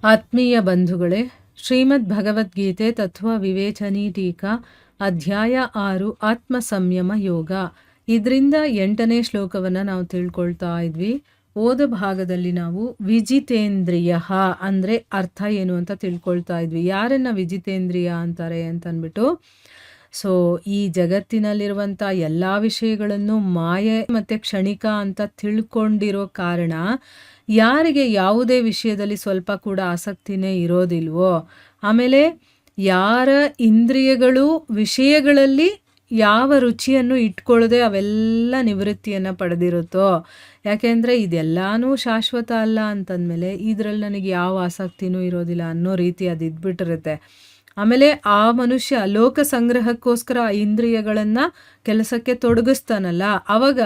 ಆತ್ಮೀಯ ಬಂಧುಗಳೇ, ಶ್ರೀಮದ್ ಭಗವದ್ಗೀತೆ ತತ್ವ ವಿವೇಚನಿ ಟೀಕಾ ಅಧ್ಯಾಯ 6 ಆತ್ಮ ಸಂಯಮ ಯೋಗ. ಇದರಿಂದ 8ನೇ ಶ್ಲೋಕವನ್ನು ನಾವು ತಿಳ್ಕೊಳ್ತಾ ಇದ್ವಿ. ಓದ ಭಾಗದಲ್ಲಿ ನಾವು ವಿಜಿತೇಂದ್ರಿಯ ಅಂದರೆ ಅರ್ಥ ಏನು ಅಂತ ತಿಳ್ಕೊಳ್ತಾ ಇದ್ವಿ. ಯಾರನ್ನ ವಿಜಿತೇಂದ್ರಿಯ ಅಂತಾರೆ ಅಂತಂದ್ಬಿಟ್ಟು, ಸೊ ಈ ಜಗತ್ತಿನಲ್ಲಿರುವಂಥ ಎಲ್ಲ ವಿಷಯಗಳನ್ನು ಮಾಯೆ ಮತ್ತು ಕ್ಷಣಿಕ ಅಂತ ತಿಳ್ಕೊಂಡಿರೋ ಕಾರಣ ಯಾರಿಗೆ ಯಾವುದೇ ವಿಷಯದಲ್ಲಿ ಸ್ವಲ್ಪ ಕೂಡ ಆಸಕ್ತಿನೇ ಇರೋದಿಲ್ವೋ, ಆಮೇಲೆ ಯಾರ ಇಂದ್ರಿಯಗಳು ವಿಷಯಗಳಲ್ಲಿ ಯಾವ ರುಚಿಯನ್ನು ಇಟ್ಕೊಳ್ಳದೆ ಅವೆಲ್ಲ ನಿವೃತ್ತಿಯನ್ನು ಪಡೆದಿರುತ್ತೋ, ಯಾಕೆಂದರೆ ಇದೆಲ್ಲನೂ ಶಾಶ್ವತ ಅಲ್ಲ ಅಂತಂದಮೇಲೆ ಇದರಲ್ಲಿ ನನಗೆ ಯಾವ ಆಸಕ್ತಿನೂ ಇರೋದಿಲ್ಲ ಅನ್ನೋ ರೀತಿ ಅದು ಇದ್ಬಿಟ್ಟಿರುತ್ತೆ. ಆಮೇಲೆ ಆ ಮನುಷ್ಯ ಲೋಕ ಸಂಗ್ರಹಕ್ಕೋಸ್ಕರ ಆ ಇಂದ್ರಿಯಗಳನ್ನು ಕೆಲಸಕ್ಕೆ ತೊಡಗಿಸ್ತಾನಲ್ಲ, ಅವಾಗ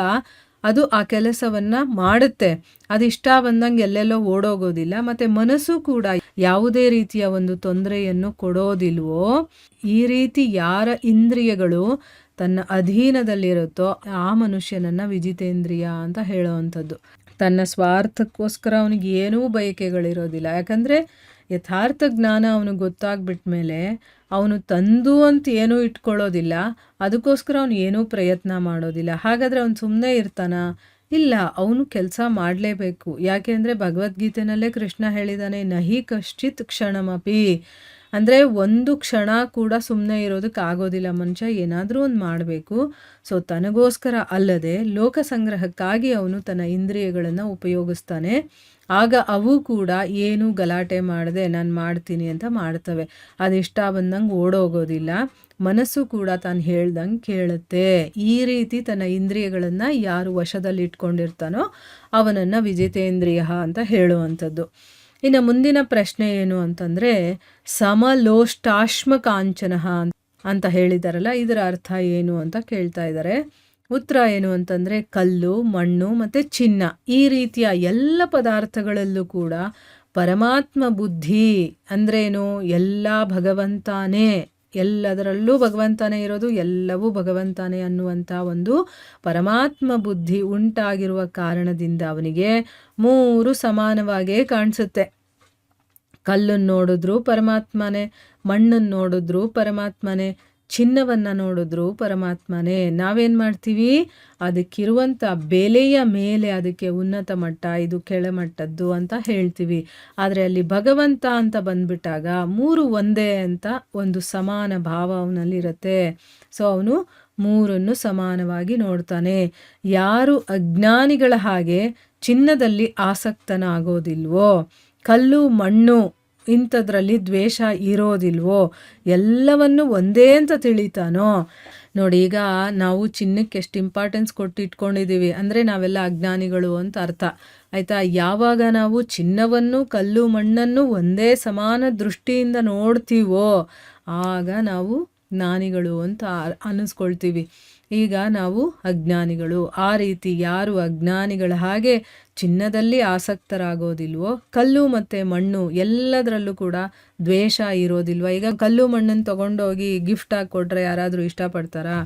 ಅದು ಆ ಕೆಲಸವನ್ನು ಮಾಡುತ್ತೆ. ಅದು ಇಷ್ಟ ಬಂದಂಗೆ ಎಲ್ಲೆಲ್ಲೋ ಓಡೋಗೋದಿಲ್ಲ. ಮತ್ತು ಮನಸ್ಸು ಕೂಡ ಯಾವುದೇ ರೀತಿಯ ಒಂದು ತೊಂದರೆಯನ್ನು ಕೊಡೋದಿಲ್ವೋ, ಈ ರೀತಿ ಯಾರ ಇಂದ್ರಿಯಗಳು ತನ್ನ ಅಧೀನದಲ್ಲಿರುತ್ತೋ ಆ ಮನುಷ್ಯನನ್ನು ವಿಜಿತೇಂದ್ರಿಯ ಅಂತ ಹೇಳೋವಂಥದ್ದು. ತನ್ನ ಸ್ವಾರ್ಥಕ್ಕೋಸ್ಕರ ಅವನಿಗೆ ಏನೂ ಬಯಕೆಗಳಿರೋದಿಲ್ಲ. ಯಾಕಂದರೆ ಯಥಾರ್ಥ ಜ್ಞಾನ ಅವನಿಗೆ ಗೊತ್ತಾಗ್ಬಿಟ್ಟ ಮೇಲೆ ಅವನು ತಂದು ಅಂತ ಏನೂ ಇಟ್ಕೊಳ್ಳೋದಿಲ್ಲ, ಅದಕ್ಕೋಸ್ಕರ ಅವನು ಏನೂ ಪ್ರಯತ್ನ ಮಾಡೋದಿಲ್ಲ. ಹಾಗಾದರೆ ಅವನು ಸುಮ್ಮನೆ ಇರ್ತಾನ? ಇಲ್ಲ, ಅವನು ಕೆಲಸ ಮಾಡಲೇಬೇಕು. ಯಾಕೆ ಅಂದರೆ ಭಗವದ್ಗೀತೆನಲ್ಲೇ ಕೃಷ್ಣ ಹೇಳಿದ್ದಾನೆ, ನಹಿ ಕಶ್ಚಿತ್ ಕ್ಷಣಮಪಿ, ಅಂದರೆ ಒಂದು ಕ್ಷಣ ಕೂಡ ಸುಮ್ಮನೆ ಇರೋದಕ್ಕಾಗೋದಿಲ್ಲ. ಮನುಷ್ಯ ಏನಾದರೂ ಒಂದು ಮಾಡಬೇಕು. ಸೊ ತನಗೋಸ್ಕರ ಅಲ್ಲದೆ ಲೋಕ ಸಂಗ್ರಹಕ್ಕಾಗಿ ಅವನು ತನ್ನ ಇಂದ್ರಿಯಗಳನ್ನು ಉಪಯೋಗಿಸ್ತಾನೆ. ಆಗ ಅವು ಕೂಡ ಏನು ಗಲಾಟೆ ಮಾಡದೆ ನಾನು ಮಾಡ್ತೀನಿ ಅಂತ ಮಾಡ್ತವೆ. ಅದಿಷ್ಟ ಬಂದಂಗೆ ಓಡೋಗೋದಿಲ್ಲ. ಮನಸ್ಸು ಕೂಡ ತಾನು ಹೇಳ್ದಂಗೆ ಕೇಳುತ್ತೆ. ಈ ರೀತಿ ತನ್ನ ಇಂದ್ರಿಯಗಳನ್ನು ಯಾರು ವಶದಲ್ಲಿ ಇಟ್ಕೊಂಡಿರ್ತಾನೋ ಅವನನ್ನು ವಿಜಿತೇಂದ್ರಿಯ ಅಂತ ಹೇಳುವಂಥದ್ದು. ಇನ್ನು ಮುಂದಿನ ಪ್ರಶ್ನೆ ಏನು ಅಂತಂದರೆ, ಸಮಲೋಷ್ಟಾಶ್ಮ ಕಾಂಚನ ಅಂತ ಹೇಳಿದಾರಲ್ಲ, ಇದರ ಅರ್ಥ ಏನು ಅಂತ ಕೇಳ್ತಾ ಇದ್ದಾರೆ. ಉತ್ತರ ಏನು ಅಂತಂದರೆ, ಕಲ್ಲು, ಮಣ್ಣು ಮತ್ತು ಚಿನ್ನ ಈ ರೀತಿಯ ಎಲ್ಲ ಪದಾರ್ಥಗಳಲ್ಲೂ ಕೂಡ ಪರಮಾತ್ಮ ಬುದ್ಧಿ ಅಂದ್ರೇನು, ಎಲ್ಲ ಭಗವಂತನೇ, ಎಲ್ಲದರಲ್ಲೂ ಭಗವಂತನೇ ಇರೋದು, ಎಲ್ಲವೂ ಭಗವಂತನೇ ಅನ್ನುವಂಥ ಒಂದು ಪರಮಾತ್ಮ ಬುದ್ಧಿ ಉಂಟಾಗಿರುವ ಕಾರಣದಿಂದ ಅವನಿಗೆ ಮೂರು ಸಮಾನವಾಗೇ ಕಾಣಿಸುತ್ತೆ. ಕಲ್ಲನ್ನು ನೋಡಿದ್ರು ಪರಮಾತ್ಮನೇ, ಮಣ್ಣನ್ನು ನೋಡಿದ್ರು ಪರಮಾತ್ಮನೇ, ಚಿನ್ನವನ್ನು ನೋಡಿದ್ರು ಪರಮಾತ್ಮನೇ. ನಾವೇನು ಮಾಡ್ತೀವಿ, ಅದಕ್ಕಿರುವಂಥ ಬೆಲೆಯ ಮೇಲೆ ಅದಕ್ಕೆ ಉನ್ನತ ಮಟ್ಟ, ಇದು ಕೆಳಮಟ್ಟದ್ದು ಅಂತ ಹೇಳ್ತೀವಿ. ಆದರೆ ಅಲ್ಲಿ ಭಗವಂತ ಅಂತ ಬಂದ್ಬಿಟ್ಟಾಗ ಮೂರು ಒಂದೇ ಅಂತ ಒಂದು ಸಮಾನ ಭಾವ ಅವನಲ್ಲಿರುತ್ತೆ. ಸೊ ಅವನು ಮೂರನ್ನು ಸಮಾನವಾಗಿ ನೋಡ್ತಾನೆ. ಯಾರು ಅಜ್ಞಾನಿಗಳ ಹಾಗೆ ಚಿನ್ನದಲ್ಲಿ ಆಸಕ್ತನಾಗೋದಿಲ್ವೋ, ಕಲ್ಲು ಮಣ್ಣು ಇಂಥದ್ರಲ್ಲಿ ದ್ವೇಷ ಇರೋದಿಲ್ವೋ, ಎಲ್ಲವನ್ನು ಒಂದೇ ಅಂತ ತಿಳಿತಾನೋ. ನೋಡಿ, ಈಗ ನಾವು ಚಿನ್ನಕ್ಕೆ ಎಷ್ಟು ಇಂಪಾರ್ಟೆನ್ಸ್ ಕೊಟ್ಟು ಇಟ್ಕೊಂಡಿದ್ದೀವಿ ಅಂದರೆ ನಾವೆಲ್ಲ ಅಜ್ಞಾನಿಗಳು ಅಂತ ಅರ್ಥ ಆಯಿತಾ. ಯಾವಾಗ ನಾವು ಚಿನ್ನವನ್ನು ಕಲ್ಲು ಮಣ್ಣನ್ನು ಒಂದೇ ಸಮಾನ ದೃಷ್ಟಿಯಿಂದ ನೋಡ್ತೀವೋ ಆಗ ನಾವು ಜ್ಞಾನಿಗಳು ಅಂತ ಅನ್ನಿಸ್ಕೊಳ್ತೀವಿ. ಈಗ ನಾವು ಅಜ್ಞಾನಿಗಳು. ಆ ರೀತಿ ಯಾರು ಅಜ್ಞಾನಿಗಳ ಹಾಗೆ ಚಿನ್ನದಲ್ಲಿ ಆಸಕ್ತರಾಗೋದಿಲ್ವೋ, ಕಲ್ಲು ಮತ್ತು ಮಣ್ಣು ಎಲ್ಲದರಲ್ಲೂ ಕೂಡ ದ್ವೇಷ ಇರೋದಿಲ್ವ. ಈಗ ಕಲ್ಲು ಮಣ್ಣನ್ನು ತೊಗೊಂಡೋಗಿ ಗಿಫ್ಟಾಗಿ ಕೊಟ್ಟರೆ ಯಾರಾದರೂ ಇಷ್ಟಪಡ್ತಾರಾ?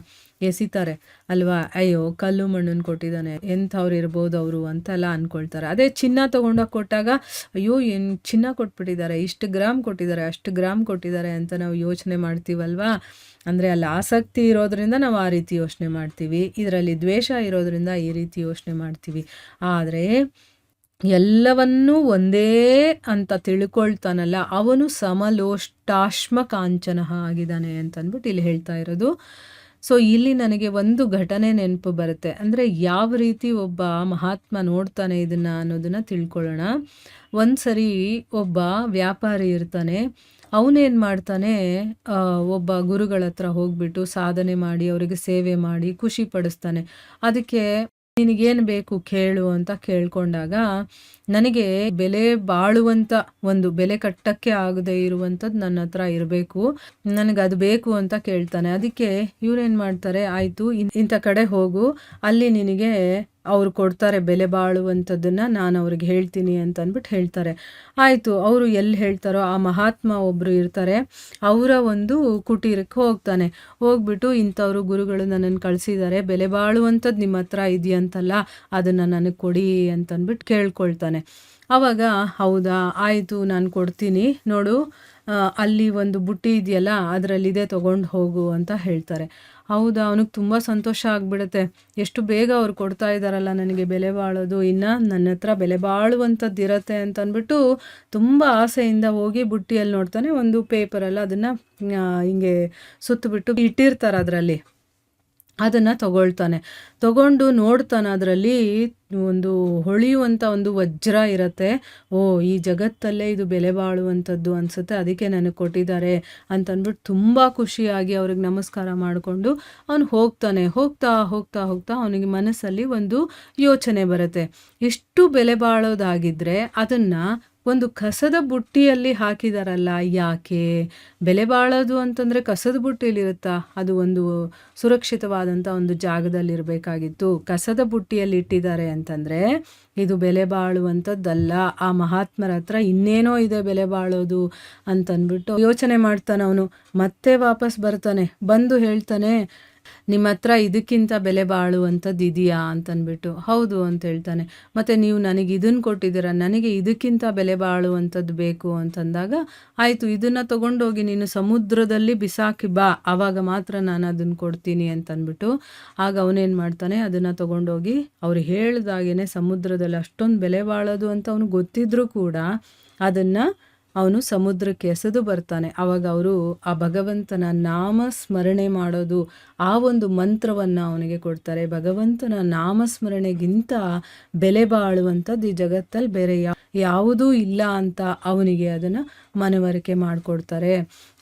ಎಸಿತಾರೆ ಅಲ್ವಾ. ಅಯ್ಯೋ, ಕಲ್ಲು ಮಣ್ಣನ್ನು ಕೊಟ್ಟಿದ್ದಾನೆ, ಎಂಥವ್ರು ಇರ್ಬೋದು ಅವರು ಅಂತೆಲ್ಲ ಅಂದ್ಕೊಳ್ತಾರೆ. ಅದೇ ಚಿನ್ನ ತೊಗೊಂಡೋಗಿ ಕೊಟ್ಟಾಗ, ಅಯ್ಯೋ ಏನು ಚಿನ್ನ ಕೊಟ್ಬಿಟ್ಟಿದ್ದಾರೆ, ಇಷ್ಟು ಗ್ರಾಮ್ ಕೊಟ್ಟಿದ್ದಾರೆ, ಅಷ್ಟು ಗ್ರಾಮ್ ಕೊಟ್ಟಿದ್ದಾರೆ ಅಂತ ನಾವು ಯೋಚನೆ ಮಾಡ್ತೀವಲ್ವಾ. ಅಂದರೆ ಅಲ್ಲಿ ಆಸಕ್ತಿ ಇರೋದ್ರಿಂದ ನಾವು ಆ ರೀತಿ ಯೋಚನೆ ಮಾಡ್ತೀವಿ, ಇದರಲ್ಲಿ ದ್ವೇಷ ಇರೋದ್ರಿಂದ ಈ ರೀತಿ ಯೋಚನೆ ಮಾಡ್ತೀವಿ. ಆದರೆ ಎಲ್ಲವನ್ನೂ ಒಂದೇ ಅಂತ ತಿಳ್ಕೊಳ್ತಾನಲ್ಲ, ಅವನು ಸಮಲೋಷ್ಟಾಶ್ಮ ಕಾಂಚನ ಆಗಿದ್ದಾನೆ ಅಂತಂದ್ಬಿಟ್ಟು ಇಲ್ಲಿ ಹೇಳ್ತಾ ಇರೋದು. ಸೊ ಇಲ್ಲಿ ನನಗೆ ಒಂದು ಘಟನೆ ನೆನಪು ಬರುತ್ತೆ. ಅಂದರೆ ಯಾವ ರೀತಿ ಒಬ್ಬ ಮಹಾತ್ಮ ನೋಡ್ತಾನೆ ಇದನ್ನು ಅನ್ನೋದನ್ನು ತಿಳ್ಕೊಳ್ಳೋಣ. ಒಂದು ಸರಿ ಒಬ್ಬ ವ್ಯಾಪಾರಿ ಇರ್ತಾನೆ. ಅವನೇನು ಮಾಡ್ತಾನೆ, ಒಬ್ಬ ಗುರುಗಳ ಹತ್ರ ಹೋಗ್ಬಿಟ್ಟು ಸಾಧನೆ ಮಾಡಿ ಅವರಿಗೆ ಸೇವೆ ಮಾಡಿ ಖುಷಿ ಪಡಿಸ್ತಾನೆ. ಅದಕ್ಕೆ ನಿನಗೇನು ಬೇಕು ಕೇಳು ಅಂತ ಕೇಳ್ಕೊಂಡಾಗ, ನನಗೆ ಬೆಲೆ ಬಾಳುವಂಥ ಒಂದು ಬೆಲೆ ಕಟ್ಟಕ್ಕೆ ಆಗದೆ ಇರುವಂಥದ್ದು ನನ್ನ ಹತ್ರ ಇರಬೇಕು, ನನಗೆ ಅದು ಬೇಕು ಅಂತ ಕೇಳ್ತಾನೆ. ಅದಕ್ಕೆ ಇವ್ರೇನು ಮಾಡ್ತಾರೆ, ಆಯಿತು ಇಂಥ ಕಡೆ ಹೋಗು, ಅಲ್ಲಿ ನಿನಗೆ ಅವ್ರು ಕೊಡ್ತಾರೆ ಬೆಲೆ ಬಾಳುವಂಥದ್ದನ್ನು ನಾನು ಅವ್ರಿಗೆ ಹೇಳ್ತೀನಿ ಅಂತ ಅಂದ್ಬಿಟ್ಟು ಹೇಳ್ತಾರೆ. ಆಯಿತು, ಅವರು ಎಲ್ಲಿ ಹೇಳ್ತಾರೋ ಆ ಮಹಾತ್ಮ ಒಬ್ಬರು ಇರ್ತಾರೆ, ಅವರ ಒಂದು ಕುಟೀರಕ್ಕೆ ಹೋಗ್ತಾನೆ. ಹೋಗ್ಬಿಟ್ಟು ಇಂಥವ್ರು ಗುರುಗಳು ನನ್ನನ್ನು ಕಳಿಸಿದ್ದಾರೆ, ಬೆಲೆ ಬಾಳುವಂಥದ್ದು ನಿಮ್ಮ ಹತ್ರ ಇದೆಯಂತಲ್ಲ, ಅದನ್ನು ನನಗೆ ಕೊಡಿ ಅಂತಂದ್ಬಿಟ್ಟು ಕೇಳ್ಕೊಳ್ತಾನೆ. ಆವಾಗ ಹೌದಾ ಆಯಿತು ನಾನು ಕೊಡ್ತೀನಿ ನೋಡು, ಅಲ್ಲಿ ಒಂದು ಬುಟ್ಟಿ ಇದೆಯಲ್ಲ ಅದರಲ್ಲಿದೆ ತೊಗೊಂಡು ಹೋಗು ಅಂತ ಹೇಳ್ತಾರೆ. ಹೌದಾ, ಅವನಿಗೆ ತುಂಬ ಸಂತೋಷ ಆಗಿಬಿಡುತ್ತೆ. ಎಷ್ಟು ಬೇಗ ಅವ್ರು ಕೊಡ್ತಾ ಇದ್ದಾರಲ್ಲ ನನಗೆ ಬೆಲೆ ಬಾಳೋದು, ಇನ್ನು ನನ್ನ ಹತ್ರ ಬೆಲೆ ಬಾಳುವಂಥದ್ದು ಇರತ್ತೆ ಅಂತ ಅಂದ್ಬಿಟ್ಟು ತುಂಬ ಆಸೆಯಿಂದ ಹೋಗಿ ಬುಟ್ಟಿಯಲ್ಲಿ ನೋಡ್ತಾನೆ. ಒಂದು ಪೇಪರಲ್ಲಿ ಅದನ್ನು ಹಿಂಗೆ ಸುತ್ತಬಿಟ್ಟು ಇಟ್ಟಿರ್ತಾರೆ ಅದರಲ್ಲಿ. ಅದನ್ನು ತಗೊಳ್ತಾನೆ. ತಗೊಂಡು ನೋಡ್ತಾನೆ, ಅದರಲ್ಲಿ ಒಂದು ಹೊಳೆಯುವಂಥ ಒಂದು ವಜ್ರ ಇರುತ್ತೆ. ಓ, ಈ ಜಗತ್ತಲ್ಲೇ ಇದು ಬೆಲೆ ಬಾಳುವಂಥದ್ದು ಅನಿಸುತ್ತೆ, ಅದಕ್ಕೆ ನನಗೆ ಕೊಟ್ಟಿದ್ದಾರೆ ಅಂತಂದ್ಬಿಟ್ಟು ತುಂಬ ಖುಷಿಯಾಗಿ ಅವ್ರಿಗೆ ನಮಸ್ಕಾರ ಮಾಡಿಕೊಂಡು ಅವನು ಹೋಗ್ತಾನೆ. ಹೋಗ್ತಾ ಹೋಗ್ತಾ ಹೋಗ್ತಾ ಅವನಿಗೆ ಮನಸ್ಸಲ್ಲಿ ಒಂದು ಯೋಚನೆ ಬರುತ್ತೆ. ಇಷ್ಟು ಬೆಲೆ ಬಾಳೋದಾಗಿದ್ದರೆ ಅದನ್ನು ಒಂದು ಕಸದ ಬುಟ್ಟಿಯಲ್ಲಿ ಹಾಕಿದಾರಲ್ಲ, ಯಾಕೆ? ಬೆಲೆ ಬಾಳೋದು ಅಂತಂದರೆ ಕಸದ ಬುಟ್ಟಿಯಲ್ಲಿರುತ್ತಾ? ಅದು ಒಂದು ಸುರಕ್ಷಿತವಾದಂಥ ಒಂದು ಜಾಗದಲ್ಲಿರಬೇಕಾಗಿತ್ತು. ಕಸದ ಬುಟ್ಟಿಯಲ್ಲಿ ಇಟ್ಟಿದ್ದಾರೆ ಅಂತಂದರೆ ಇದು ಬೆಲೆ ಬಾಳುವಂಥದ್ದಲ್ಲ. ಆ ಮಹಾತ್ಮರ ಹತ್ರ ಇನ್ನೇನೋ ಇದೆ ಬೆಲೆ ಬಾಳೋದು ಅಂತಂದ್ಬಿಟ್ಟು ಯೋಚನೆ ಮಾಡ್ತಾನೆ. ಅವನು ಮತ್ತೆ ವಾಪಸ್ ಬರ್ತಾನೆ. ಬಂದು ಹೇಳ್ತಾನೆ, ನಿಮ್ಮ ಹತ್ರ ಇದಕ್ಕಿಂತ ಬೆಲೆ ಬಾಳುವಂಥದ್ದು ಇದೆಯಾ ಅಂತಂದ್ಬಿಟ್ಟು. ಹೌದು ಅಂತ ಹೇಳ್ತಾನೆ. ಮತ್ತು ನೀವು ನನಗೆ ಇದನ್ನು ಕೊಟ್ಟಿದ್ದೀರ, ನನಗೆ ಇದಕ್ಕಿಂತ ಬೆಲೆ ಬಾಳುವಂಥದ್ದು ಬೇಕು ಅಂತಂದಾಗ, ಆಯಿತು ಇದನ್ನು ತೊಗೊಂಡೋಗಿ ನೀನು ಸಮುದ್ರದಲ್ಲಿ ಬಿಸಾಕಿ ಬಾ, ಆವಾಗ ಮಾತ್ರ ನಾನು ಅದನ್ನು ಕೊಡ್ತೀನಿ ಅಂತಂದ್ಬಿಟ್ಟು. ಆಗ ಅವನೇನು ಮಾಡ್ತಾನೆ, ಅದನ್ನು ತೊಗೊಂಡೋಗಿ ಅವ್ರು ಹೇಳ್ದಾಗೇ ಸಮುದ್ರದಲ್ಲಿ ಅಷ್ಟೊಂದು ಬೆಲೆ ಬಾಳೋದು ಅಂತ ಅವನು ಗೊತ್ತಿದ್ರೂ ಕೂಡ ಅದನ್ನು ಅವನು ಸಮುದ್ರಕ್ಕೆ ಎಸೆದು ಬರ್ತಾನೆ. ಆವಾಗ ಅವರು ಆ ಭಗವಂತನ ನಾಮ ಸ್ಮರಣೆ ಮಾಡೋದು, ಆ ಒಂದು ಮಂತ್ರವನ್ನು ಅವನಿಗೆ ಕೊಡ್ತಾರೆ. ಭಗವಂತನ ನಾಮಸ್ಮರಣೆಗಿಂತ ಬೆಲೆ ಬಾಳುವಂಥದ್ದು ಈ ಜಗತ್ತಲ್ಲಿ ಬೇರೆ ಯಾವುದೂ ಇಲ್ಲ ಅಂತ ಅವನಿಗೆ ಅದನ್ನು ಮನವರಿಕೆ ಮಾಡಿಕೊಡ್ತಾರೆ.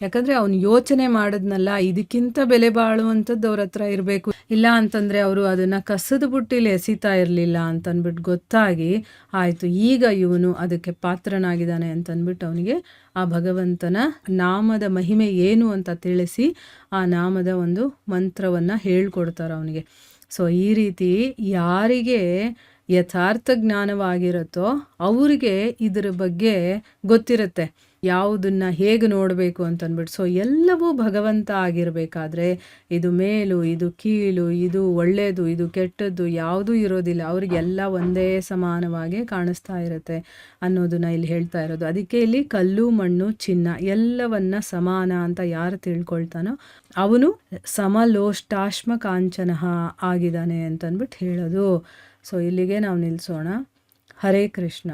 ಯಾಕಂದರೆ ಅವನು ಯೋಚನೆ ಮಾಡಿದ್ನಲ್ಲ, ಇದಕ್ಕಿಂತ ಬೆಲೆ ಬಾಳುವಂಥದ್ದು ಅವ್ರ ಹತ್ರ ಇರಬೇಕು, ಇಲ್ಲ ಅಂತಂದರೆ ಅವರು ಅದನ್ನು ಕಸದ ಬುಟ್ಟಿಲಿ ಎಸಿತಾ ಇರಲಿಲ್ಲ ಅಂತಂದ್ಬಿಟ್ಟು ಗೊತ್ತಾಗಿ, ಆಯಿತು ಈಗ ಇವನು ಅದಕ್ಕೆ ಪಾತ್ರನಾಗಿದ್ದಾನೆ ಅಂತಂದ್ಬಿಟ್ಟು ಅವನಿಗೆ ಆ ಭಗವಂತನ ನಾಮದ ಮಹಿಮೆ ಏನು ಅಂತ ತಿಳಿಸಿ ಆ ನಾಮದ ಒಂದು ಮಂತ್ರವನ್ನು ಹೇಳ್ಕೊಡ್ತಾರೆ ಅವನಿಗೆ. ಸೊ ಈ ರೀತಿ ಯಾರಿಗೆ ಯಥಾರ್ಥ ಜ್ಞಾನವಾಗಿರುತ್ತೋ ಅವರಿಗೆ ಇದರ ಬಗ್ಗೆ ಗೊತ್ತಿರುತ್ತೆ, ಯಾವುದನ್ನು ಹೇಗೆ ನೋಡಬೇಕು ಅಂತಂದ್ಬಿಟ್ಟು. ಸೊ ಎಲ್ಲವೂ ಭಗವಂತ ಆಗಿರಬೇಕಾದ್ರೆ ಇದು ಮೇಲು, ಇದು ಕೀಳು, ಇದು ಒಳ್ಳೆಯದು, ಇದು ಕೆಟ್ಟದ್ದು ಯಾವುದೂ ಇರೋದಿಲ್ಲ. ಅವರಿಗೆಲ್ಲ ಒಂದೇ ಸಮಾನವಾಗಿ ಕಾಣಿಸ್ತಾ ಇರುತ್ತೆ ಅನ್ನೋದನ್ನು ಇಲ್ಲಿ ಹೇಳ್ತಾ ಇರೋದು. ಅದಕ್ಕೆ ಇಲ್ಲಿ ಕಲ್ಲು ಮಣ್ಣು ಚಿನ್ನ ಎಲ್ಲವನ್ನ ಸಮಾನ ಅಂತ ಯಾರು ತಿಳ್ಕೊಳ್ತಾನೋ ಅವನು ಸಮಲೋಷ್ಟಾಶ್ಮ ಕಾಂಚನಃ ಆಗಿದ್ದಾನೆ ಅಂತಂದ್ಬಿಟ್ಟು ಹೇಳೋದು. ಸೊ ಇಲ್ಲಿಗೆ ನಾವು ನಿಲ್ಲಿಸೋಣ. ಹರೇ ಕೃಷ್ಣ.